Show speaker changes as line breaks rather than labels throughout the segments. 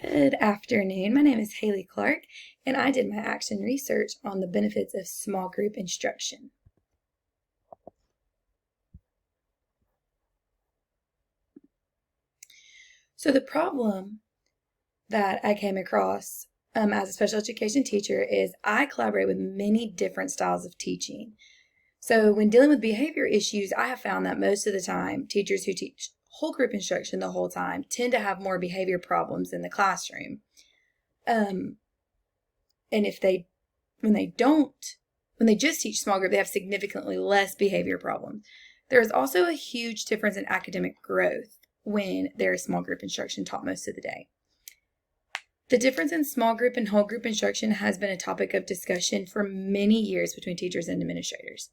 Good afternoon. My name is Haley Clark, and I did my action research on the benefits of small group instruction. So the problem that I came across as a special education teacher is I collaborate with many different styles of teaching. So when dealing with behavior issues, I have found that most of the time, teachers who teach whole group instruction the whole time tend to have more behavior problems in the classroom. And when they just teach small group, they have significantly less behavior problems. There is also a huge difference in academic growth when there is small group instruction taught most of the day. The difference in small group and whole group instruction has been a topic of discussion for many years between teachers and administrators.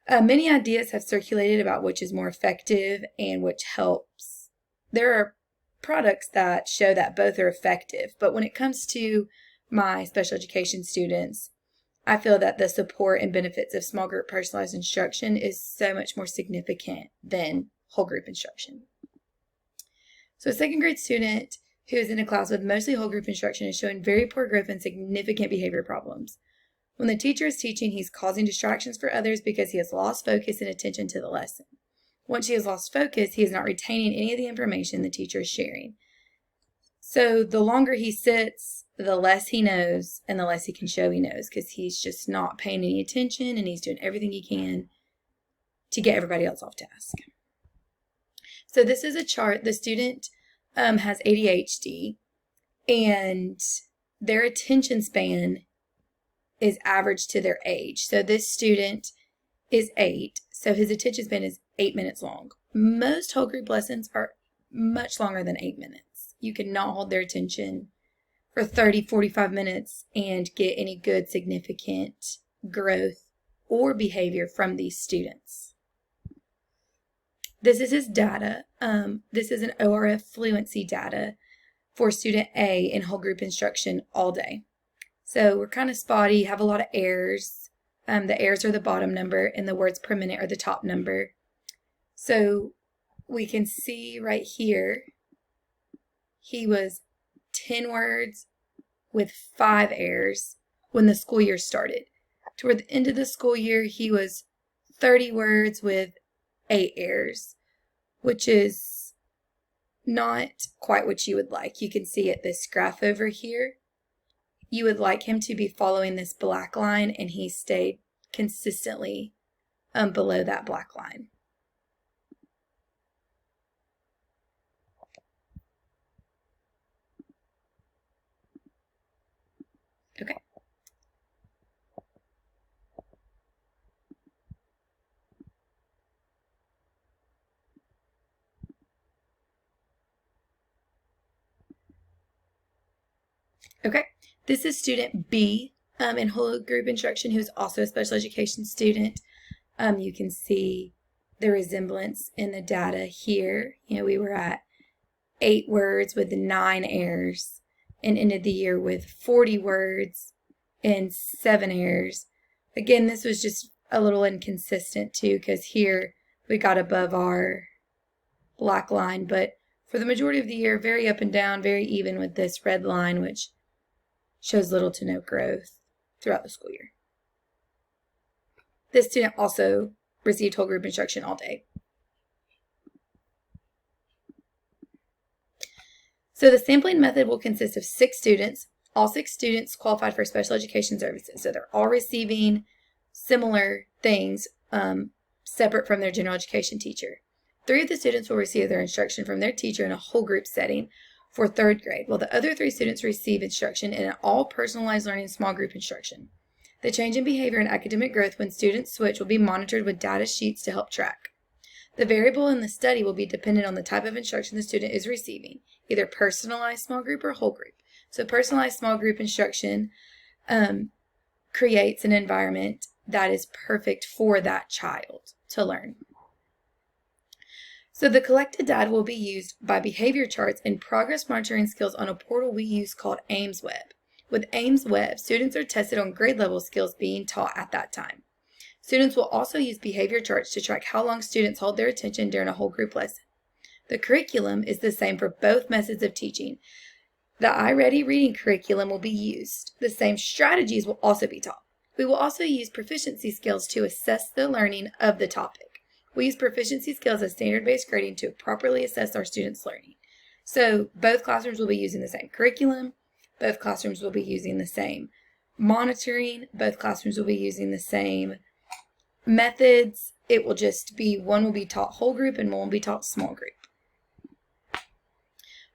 Many ideas have circulated about which is more effective and which helps. There are products that show that both are effective, but when it comes to my special education students, I feel that the support and benefits of small group personalized instruction is so much more significant than whole group instruction. So a second grade student who is in a class with mostly whole group instruction is showing very poor growth and significant behavior problems. When the teacher is teaching, he's causing distractions for others because he has lost focus and attention to the lesson. Once he has lost focus, he is not retaining any of the information the teacher is sharing. So the longer he sits, the less he knows and the less he can show he knows because he's just not paying any attention and he's doing everything he can to get everybody else off task. So this is a chart. The student has ADHD and their attention span is average to their age. So this student is 8, so his attention span is 8 minutes long. Most whole group lessons are much longer than 8 minutes. You cannot hold their attention for 30, 45 minutes and get any good significant growth or behavior from these students. This is his data. This is an ORF fluency data for student A in whole group instruction all day. So we're kind of spotty, have a lot of errors. The errors are the bottom number and the words per minute are the top number. So we can see right here, he was 10 words with 5 errors when the school year started. Toward the end of the school year, he was 30 words with 8 errors, which is not quite what you would like. You can see at this graph over here, you would like him to be following this black line, and he stayed consistently below that black line. Okay. Okay, this is student B in whole group instruction, who's also a special education student. You can see the resemblance in the data here. We were at 8 words with 9 errors and ended the year with 40 words and 7 errors. Again, this was just a little inconsistent too, because here we got above our black line, but for the majority of the year, very up and down, very even with this red line, which shows little to no growth throughout the school year. This student also received whole group instruction all day. So the sampling method will consist of 6 students. All 6 students qualified for special education services. So they're all receiving similar things separate from their general education teacher. 3 of the students will receive their instruction from their teacher in a whole group setting for 3rd grade, while the other 3 students receive instruction in an all personalized learning small group instruction. The change in behavior and academic growth when students switch will be monitored with data sheets to help track. The variable in the study will be dependent on the type of instruction the student is receiving, either personalized small group or whole group. So personalized small group instruction creates an environment that is perfect for that child to learn. So the collected data will be used by behavior charts and progress monitoring skills on a portal we use called AIMSweb. With AIMSweb, students are tested on grade level skills being taught at that time. Students will also use behavior charts to track how long students hold their attention during a whole group lesson. The curriculum is the same for both methods of teaching. The iReady reading curriculum will be used. The same strategies will also be taught. We will also use proficiency skills to assess the learning of the topic. We use proficiency skills as standard-based grading to properly assess our students' learning. So both classrooms will be using the same curriculum. Both classrooms will be using the same monitoring. Both classrooms will be using the same methods. It will just be one will be taught whole group and one will be taught small group.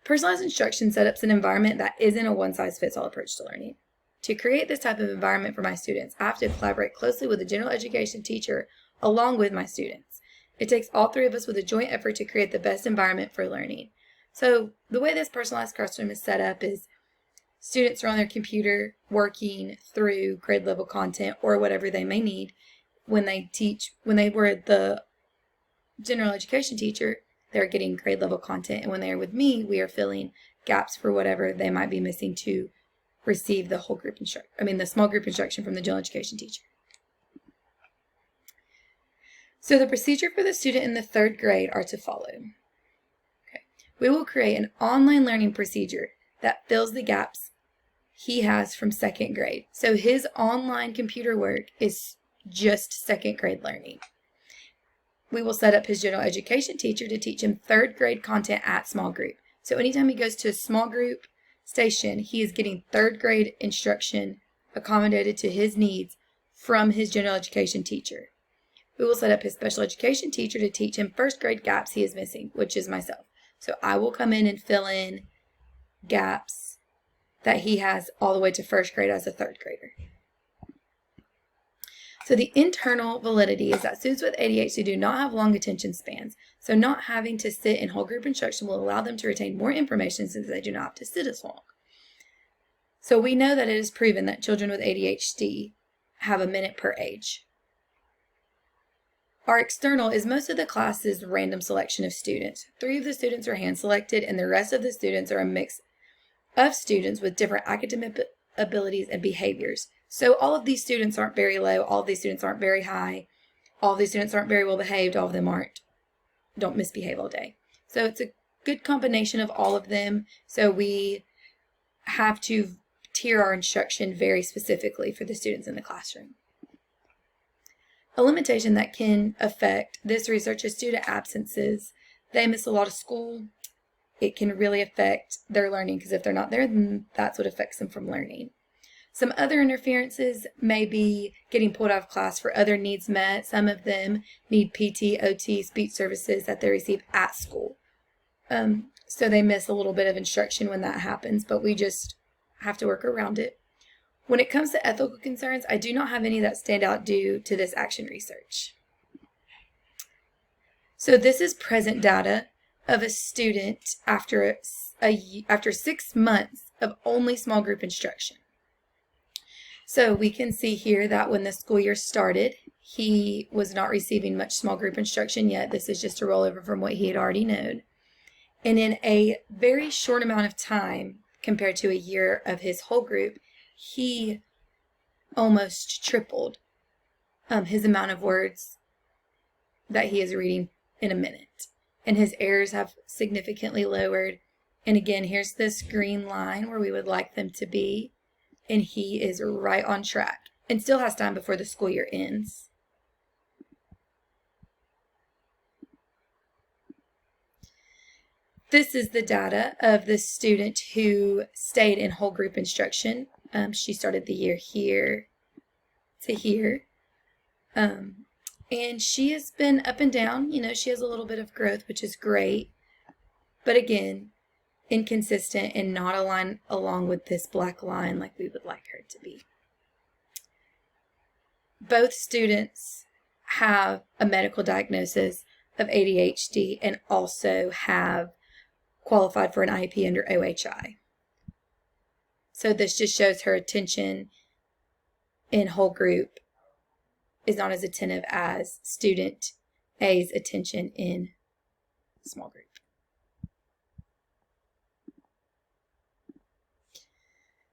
Personalized instruction sets up an environment that isn't a one-size-fits-all approach to learning. To create this type of environment for my students, I have to collaborate closely with the general education teacher along with my students. It takes all three of us with a joint effort to create the best environment for learning. So the way this personalized classroom is set up is students are on their computer working through grade level content or whatever they may need. When they were the general education teacher, they're getting grade level content, and when they're with me, we are filling gaps for whatever they might be missing to receive the the small group instruction from the general education teacher. So the procedure for the student in the 3rd grade are to follow. Okay. We will create an online learning procedure that fills the gaps he has from 2nd grade. So his online computer work is just 2nd grade learning. We will set up his general education teacher to teach him 3rd grade content at small group. So anytime he goes to a small group station, he is getting 3rd grade instruction accommodated to his needs from his general education teacher. We will set up his special education teacher to teach him 1st grade gaps he is missing, which is myself. So I will come in and fill in gaps that he has all the way to 1st grade as a 3rd grader. So the internal validity is that students with ADHD do not have long attention spans. So not having to sit in whole group instruction will allow them to retain more information since they do not have to sit as long. So we know that it is proven that children with ADHD have a minute per age. Our external is most of the class's random selection of students. 3 of the students are hand selected and the rest of the students are a mix of students with different academic abilities and behaviors. So all of these students aren't very low, all of these students aren't very high, all of these students aren't very well behaved, all of them don't misbehave all day. So it's a good combination of all of them. So we have to tier our instruction very specifically for the students in the classroom. A limitation that can affect this research is student absences. They miss a lot of school. It can really affect their learning because if they're not there, then that's what affects them from learning. Some other interferences may be getting pulled out of class for other needs met. Some of them need PT, OT, speech services that they receive at school. So they miss a little bit of instruction when that happens, but we just have to work around it. When it comes to ethical concerns, I do not have any that stand out due to this action research. So this is present data of a student after 6 months of only small group instruction. So we can see here that when the school year started, he was not receiving much small group instruction yet. This is just a rollover from what he had already known. And in a very short amount of time, compared to a year of his whole group, he almost tripled his amount of words that he is reading in a minute. And his errors have significantly lowered. And again, here's this green line where we would like them to be. And he is right on track and still has time before the school year ends. This is the data of the student who stayed in whole group instruction. She started the year here to here. And she has been up and down. You know, she has a little bit of growth, which is great. But again, inconsistent and not aligned along with this black line like we would like her to be. Both students have a medical diagnosis of ADHD and also have qualified for an IEP under OHI. So this just shows her attention in whole group is not as attentive as student A's attention in small group.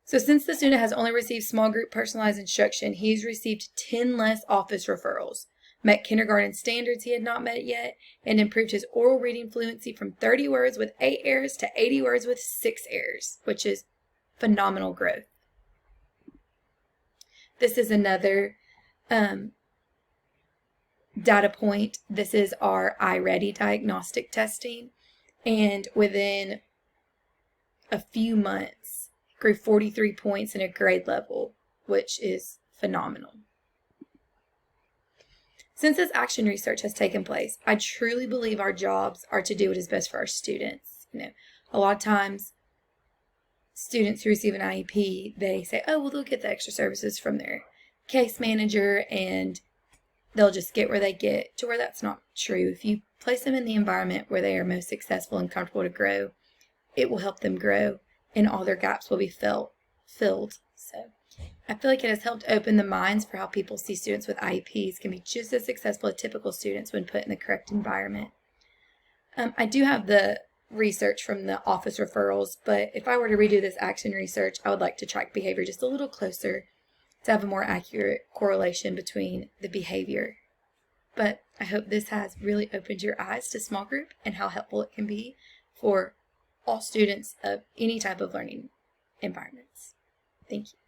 So since the student has only received small group personalized instruction, he's received 10 less office referrals. met kindergarten standards he had not met yet, and improved his oral reading fluency from 30 words with 8 errors to 80 words with 6 errors, which is phenomenal growth. This is another data point. This is our iReady diagnostic testing, and within a few months, grew 43 points in a grade level, which is phenomenal. Since this action research has taken place, I truly believe our jobs are to do what is best for our students. A lot of times, students who receive an IEP, they say, oh, well, they'll get the extra services from their case manager, and they'll just get where they get, to where that's not true. If you place them in the environment where they are most successful and comfortable to grow, it will help them grow, and all their gaps will be filled. So I feel like it has helped open the minds for how people see students with IEPs can be just as successful as typical students when put in the correct environment. I do have the research from the office referrals, but if I were to redo this action research, I would like to track behavior just a little closer to have a more accurate correlation between the behavior. But I hope this has really opened your eyes to small group and how helpful it can be for all students of any type of learning environments. Thank you.